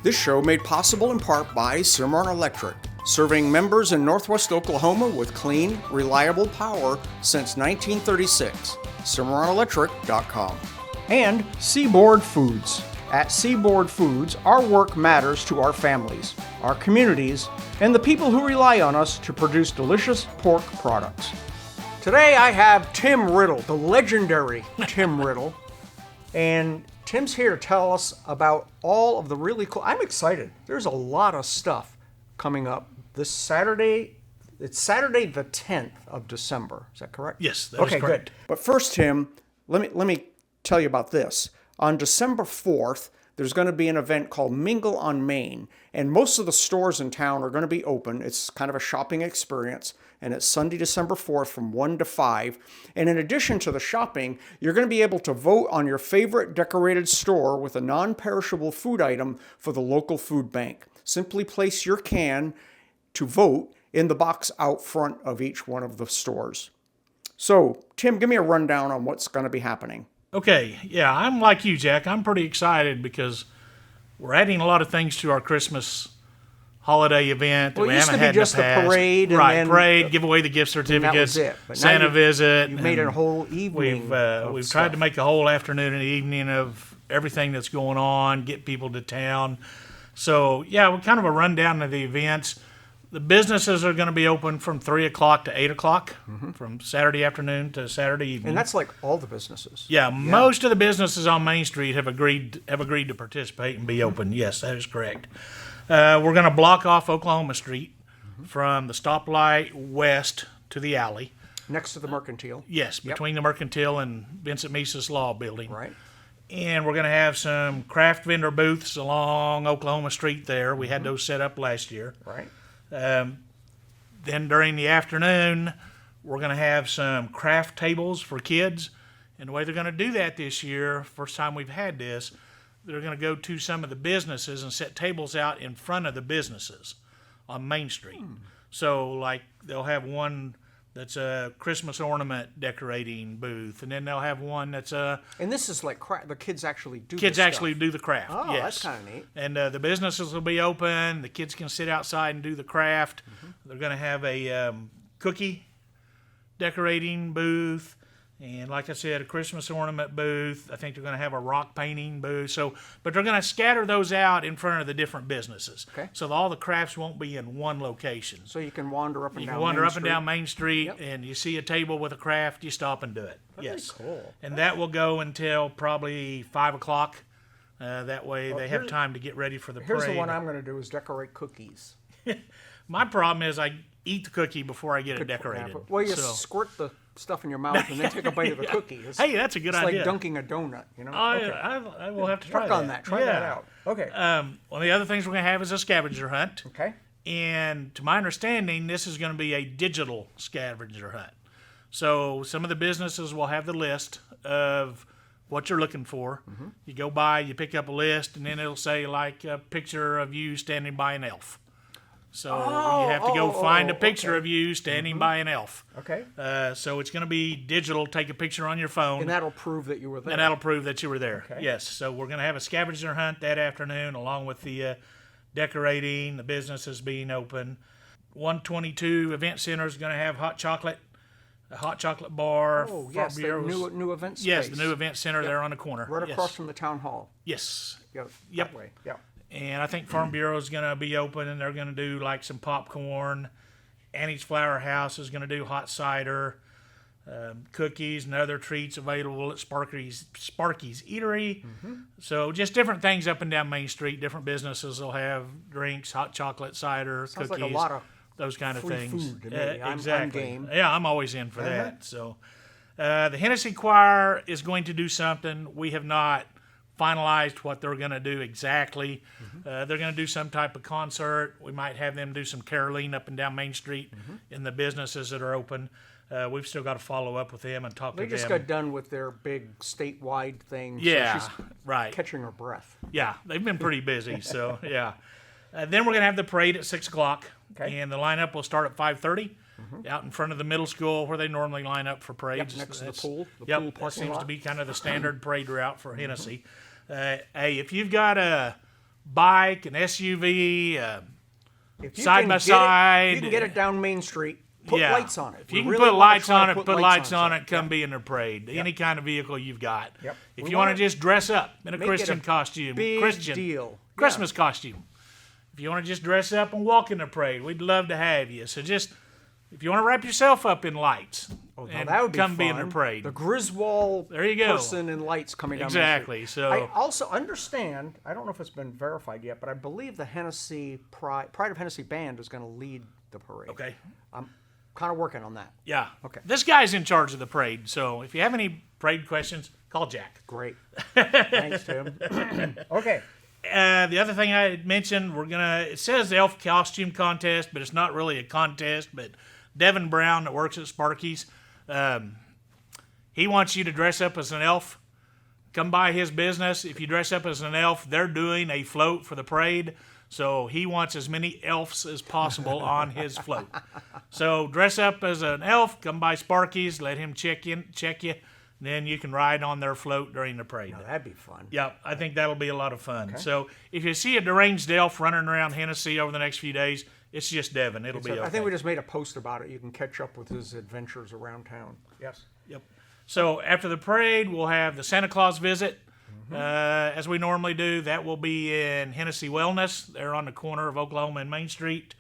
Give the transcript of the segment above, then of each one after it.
This show made possible in part by Cimarron Electric, serving members in Northwest Oklahoma with clean, reliable power since 1936. CimarronElectric.com. And Seaboard Foods. At Seaboard Foods, our work matters to our families, our communities, and the people who rely on us to produce delicious pork products. Today I have Tim Riddle, the legendary Tim Riddle, and Tim's here to tell us about all of the really cool... I'm excited. There's a lot of stuff coming up this Saturday. It's Saturday the 10th of December. Is that correct? Yes, that is correct. Okay, good. But first, Tim, let me tell you about this. On December 4th, there's going to be an event called Mingle on Main, and most of the stores in town are going to be open. It's kind of a shopping experience, and it's Sunday, December 4th from 1 to 5. And in addition to the shopping, you're going to be able to vote on your favorite decorated store with a non-perishable food item for the local food bank. Simply place your can to vote in the box out front of each one of the stores. So, Tim, give me a rundown on what's going to be happening. Okay, yeah, I'm like you, Jack. I'm pretty excited because we're adding a lot of things to our Christmas holiday event that we haven't had in the past. Well, it used to be just a parade. Right, parade, give away the gift certificates, and that was it. But Santa visit. You made it a whole evening. We've tried to make a whole afternoon and evening of everything that's going on, get people to town. So, yeah, we're kind of a rundown of the events. The businesses are going to be open from 3 o'clock to 8 o'clock, from Saturday afternoon to Saturday evening. And that's like all the businesses. Yeah, most of the businesses on Main Street have agreed to participate and be open. Yes, that is correct. We're going to block off Oklahoma Street from the stoplight west to the alley. Next to the Mercantile. Yes, between the Mercantile and Vincent Mises Law Building. Right. And we're going to have some craft vendor booths along Oklahoma Street there. We had those set up last year. Right. Then during the afternoon, we're going to have some craft tables for kids. And the way they're going to do that this year, first time we've had this, they're going to go to some of the businesses and set tables out in front of the businesses on Main Street. So, like, they'll have one that's a Christmas ornament decorating booth, and then they'll have one that's a... And this is like the kids actually do Kids actually do the craft, Oh, yes. that's kind of neat. And the businesses will be open. The kids can sit outside and do the craft. They're going to have a cookie decorating booth. And like I said, a Christmas ornament booth. I think they're going to have a rock painting booth. But they're going to scatter those out in front of the different businesses. Okay. So all the crafts won't be in one location. So you can wander up and down Main Street. You can wander up and down Main Street, and you see a table with a craft, you stop and do it. Very cool. And that will go until probably 5 o'clock. That way they have time to get ready for the parade. Here's the one I'm going to do is decorate cookies. My problem is I eat the cookie before I get it decorated. Well, you squirt the stuff in your mouth and then take a bite of the cookie. Hey, that's a good idea. It's like dunking a donut, you know? I will have to try Work on that. Try that out. Okay. One of the other things we're going to have is a scavenger hunt. Okay. And to my understanding, this is going to be a digital scavenger hunt. So some of the businesses will have the list of what you're looking for. You go by, you pick up a list, and then it'll say like a picture of you standing by an elf. So you have to go find a picture of you standing by an elf. Okay. So it's going to be digital. Take a picture on your phone. And that'll prove that you were there. And that'll prove that you were there. Okay. Yes. So we're going to have a scavenger hunt that afternoon along with the decorating, the businesses being open. 122 Event Center is going to have hot chocolate, a hot chocolate bar. Oh, yes, the new event space. Yes, the new event center there on the corner. Right across from the town hall. Yes. Yep. Yep. That way. Yeah. And I think Farm Bureau is going to be open, and they're going to do like some popcorn. Annie's Flower House is going to do hot cider, cookies, and other treats available at Sparky's Eatery. So just different things up and down Main Street. Different businesses will have drinks, hot chocolate, cider, Sounds cookies, like a lot of those kind of free things. food to me. Exactly. I'm game. Yeah, I'm always in for that. So the Hennessey Choir is going to do something. We have not finalized what they're going to do exactly. They're going to do some type of concert. We might have them do some caroling up and down Main Street in the businesses that are open. We've still got to follow up with them and talk to them. They just got done with their big statewide thing. Yeah, so she's right. Catching her breath. Yeah, they've been pretty busy. So yeah. Then we're going to have the parade at 6 o'clock, and the lineup will start at 5:30 out in front of the middle school where they normally line up for parades. Yep, next to the pool. Pool that seems to be kind of the standard parade route for Hennessey. Hey, if you've got a bike, an SUV, If you side can by get side. you can get it down Main Street. Put lights on it. If you We can really put wanna lights try on to it, put lights on it, come Yep. be in the parade. Any kind of vehicle you've got. Yep. If We you want wanna to just dress up in a make it Christian a costume, big Christian deal. Christmas costume. If you want to just dress up and walk in the parade, we'd love to have you. So just, if you want to wrap yourself up in lights and That would be come fun. be in the parade. The Griswold There you go. person in lights coming down Exactly, the street. so- I also understand, I don't know if it's been verified yet, but I believe the Pride of Hennessey Band is going to lead the parade. Okay. I'm kind of working on that. Yeah. Okay. This guy's in charge of the parade, so if you have any parade questions, call Jack. Great. Thanks, Tim. Okay. The other thing I had mentioned, it says elf costume contest, but it's not really a contest, but Devin Brown that works at Sparky's, he wants you to dress up as an elf. Come by his business. If you dress up as an elf, they're doing a float for the parade. So he wants as many elves as possible on his float. So dress up as an elf, come by Sparky's, let him check you, then you can ride on their float during the parade. Now, that'd be fun. Yeah, I think that'll be a lot of fun. So if you see a deranged elf running around Hennessey over the next few days, it's just Devin. It'll be okay. I think we just made a post about it. You can catch up with his adventures around town. Yes. Yep. So after the parade, we'll have the Santa Claus visit, as we normally do. That will be in Hennessey Wellness. They're on the corner of Oklahoma and Main Street.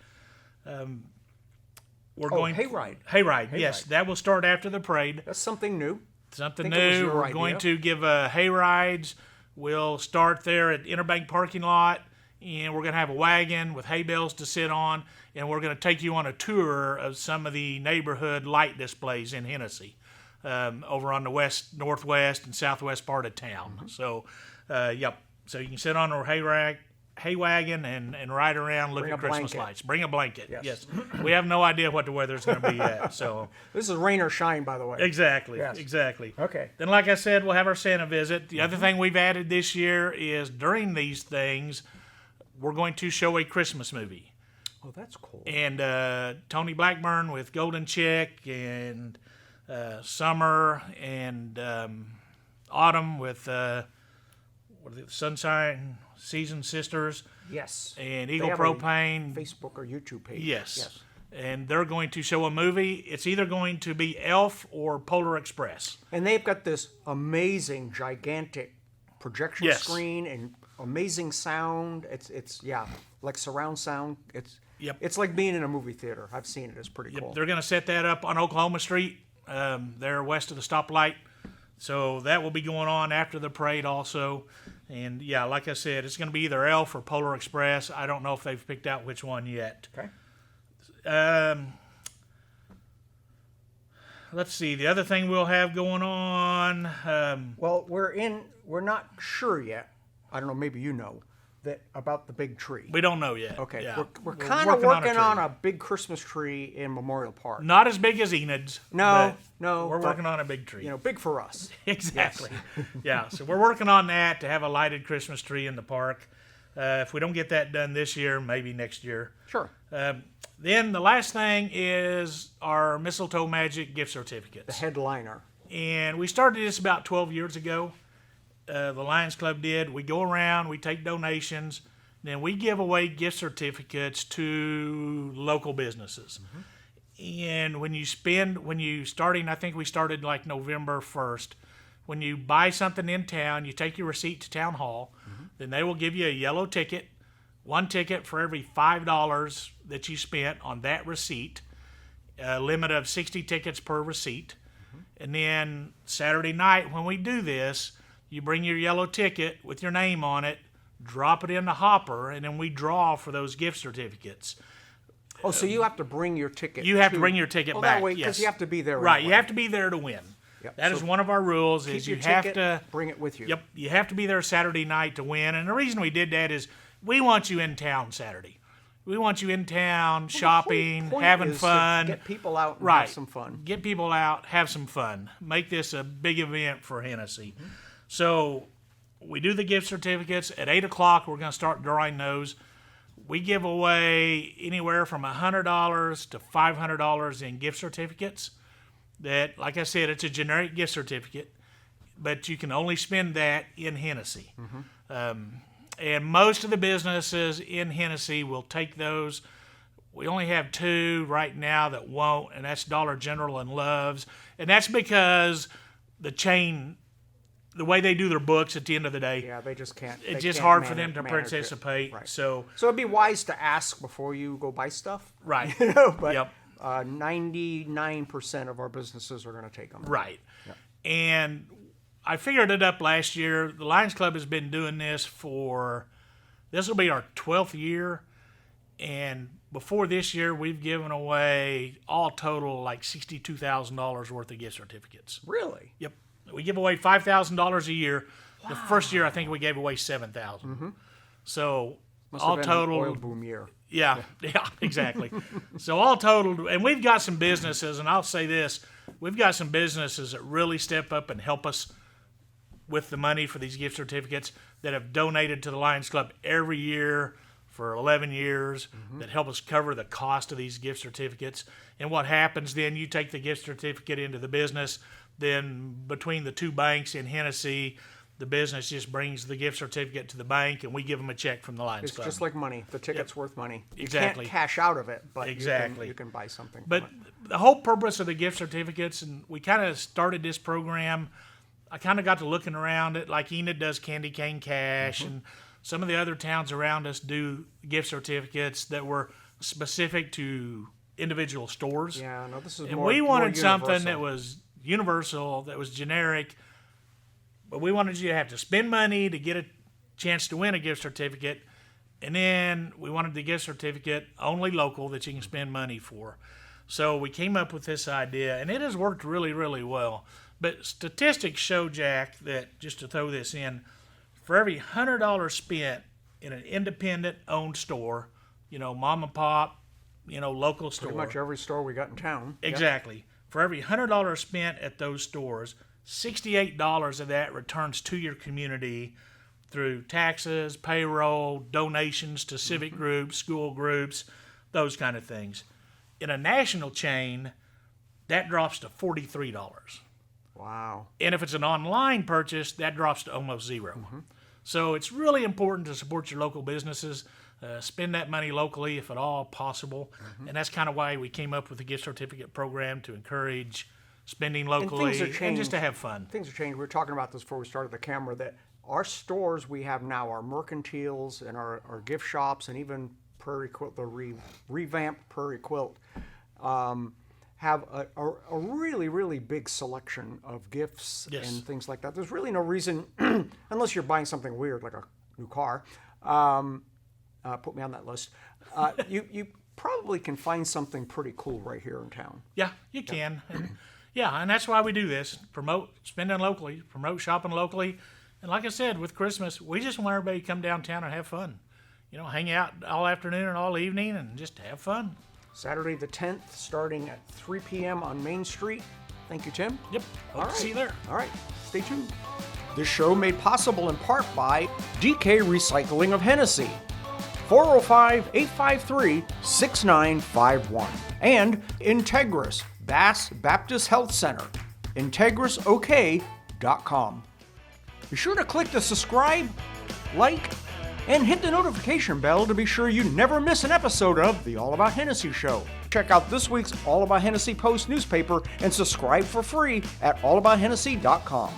Hayride. Hayride, yes. That will start after the parade. That's something new. Something Think it was new. your We're idea. going to give hay rides. We'll start there at Interbank parking lot, and we're going to have a wagon with hay bales to sit on, and we're going to take you on a tour of some of the neighborhood light displays in Hennessey, over on the northwest, and southwest part of town. So, yep. So you can sit on our hay wagon and ride around, look Bring at a Christmas blanket. lights. Bring a blanket. Yes. We have no idea what the weather's going to be yet. So. This is rain or shine, by the way. Exactly. Yes. Exactly. Okay. Then, like I said, we'll have our Santa visit. The other thing we've added this year is during these things, we're going to show a Christmas movie. Oh, that's cool. And Tony Blackburn with Golden Chick, and Summer and Autumn with Sunshine Season Sisters. Yes. And They Eagle have a Propane. Facebook or YouTube page. Yes. And they're going to show a movie. It's either going to be Elf or Polar Express. And they've got this amazing, gigantic projection Yes. screen and amazing sound. It's like surround sound. It's like being in a movie theater. I've seen it. It's pretty cool. They're going to set that up on Oklahoma Street. They're west of the stoplight. So that will be going on after the parade also. And yeah, like I said, it's going to be either Elf or Polar Express. I don't know if they've picked out which one yet. Okay. Let's see. The other thing we'll have going on. Well, we're not sure yet. I don't know, maybe you know, that about the big tree. We don't know yet. Okay. Yeah. We're kind of working tree. on a big Christmas tree in Memorial Park. Not as big as Enid's. No, We're but, working on a big tree. big for us. Exactly. Yeah, so we're working on that to have a lighted Christmas tree in the park. If we don't get that done this year, maybe next year. Sure. Then the last thing is our Mistletoe Magic gift certificates. The headliner. And we started this about 12 years ago. The Lions Club did. We go around, we take donations, then we give away gift certificates to local businesses. And when you starting, I think we started like November 1st, when you buy something in town, you take your receipt to town hall, then they will give you a yellow ticket, one ticket for every $5 that you spent on that receipt, a limit of 60 tickets per receipt. And then Saturday night when we do this, you bring your yellow ticket with your name on it, drop it in the hopper, and then we draw for those gift certificates. Oh, so you have to bring your ticket. You have to bring your ticket back. That way, yes. because you have to be there. Right, anyway. you have to be there to win. Yep. That is So one of our rules. Keep Is your you have ticket, to bring it with you. Yep, you have to be there Saturday night to win. And the reason we did that is we want you in town Saturday. We want you in town shopping, The whole point having is to fun. Get people out and Right. have some fun. Get people out, have some fun. Make this a big event for Hennessey. So we do the gift certificates. At 8 o'clock, we're going to start drawing those. We give away anywhere from $100 to $500 in gift certificates. That, like I said, it's a generic gift certificate, but you can only spend that in Hennessey. And most of the businesses in Hennessey will take those. We only have 2 right now that won't, and that's Dollar General and Love's. And that's because the chain, the way they do their books at the end of the day, Yeah, they just can't. it's just hard for them to participate. Right. So it'd be wise to ask before you go buy stuff. right. But Yep. 99% of our businesses are going to take them. Right. And I figured it up last year. The Lions Club has been doing this this will be our 12th year. And before this year, we've given away all total like $62,000 worth of gift certificates. Really? Yep. We give away $5,000 a year. Wow. The first year, I think we gave away $7,000. Mm-hmm. So Must all have been total, an oil boom year. yeah, exactly. So all totaled, and we've got some businesses, and I'll say this, we've got some businesses that really step up and help us with the money for these gift certificates that have donated to the Lions Club every year for 11 years that help us cover the cost of these gift certificates. And what happens then, you take the gift certificate into the business, then between the 2 banks in Hennessey, the business just brings the gift certificate to the bank, and we give them a check from the Lions It's Club. just like money. The ticket's worth money. Exactly. You can't cash out of it, but Exactly. you can buy something. But from it. the whole purpose of the gift certificates, and we kind of started this program, I kind of got to looking around it, like Enid does Candy Cane Cash, and some of the other towns around us do gift certificates that were specific to individual stores. Yeah, no, this is And more we wanted more something universal. that was universal, that was generic, but we wanted you to have to spend money to get a chance to win a gift certificate, and then we wanted the gift certificate only local that you can spend money for. So we came up with this idea, and it has worked really, really well. But statistics show, Jack, that, just to throw this in, for every $100 spent in an independent-owned store, mom and pop, local store. Pretty much every store we got in town. Exactly. For every $100 spent at those stores, $68 of that returns to your community through taxes, payroll, donations to civic groups, school groups, those kind of things. In a national chain, that drops to $43. Wow. And if it's an online purchase, that drops to almost zero. So it's really important to support your local businesses. Spend that money locally if at all possible. And that's kind of why we came up with the gift certificate program, to encourage spending locally and just to have fun. Things have changed. We were talking about this before we started the camera, that our stores we have now, our mercantiles and our gift shops, and even Prairie Quilt, the revamped Prairie Quilt, have a really, really big selection of gifts and things like that. There's really no reason, unless you're buying something weird like a new car, put me on that list, you probably can find something pretty cool right here in town. Yeah, you can. And, and that's why we do this. Promote spending locally, promote shopping locally. And like I said, with Christmas, we just want everybody to come downtown and have fun. Hang out all afternoon and all evening and just have fun. Saturday the 10th, starting at 3 p.m. on Main Street. Thank you, Tim. Yep. Hope to see you there. All right. Stay tuned. This show made possible in part by DK Recycling of Hennessey, 405-853-6951, and Integris Bass Baptist Health Center, IntegrisOK.com. Be sure to click the subscribe, like, and hit the notification bell to be sure you never miss an episode of the All About Hennessey Show. Check out this week's All About Hennessey Post newspaper and subscribe for free at allabouthennessey.com.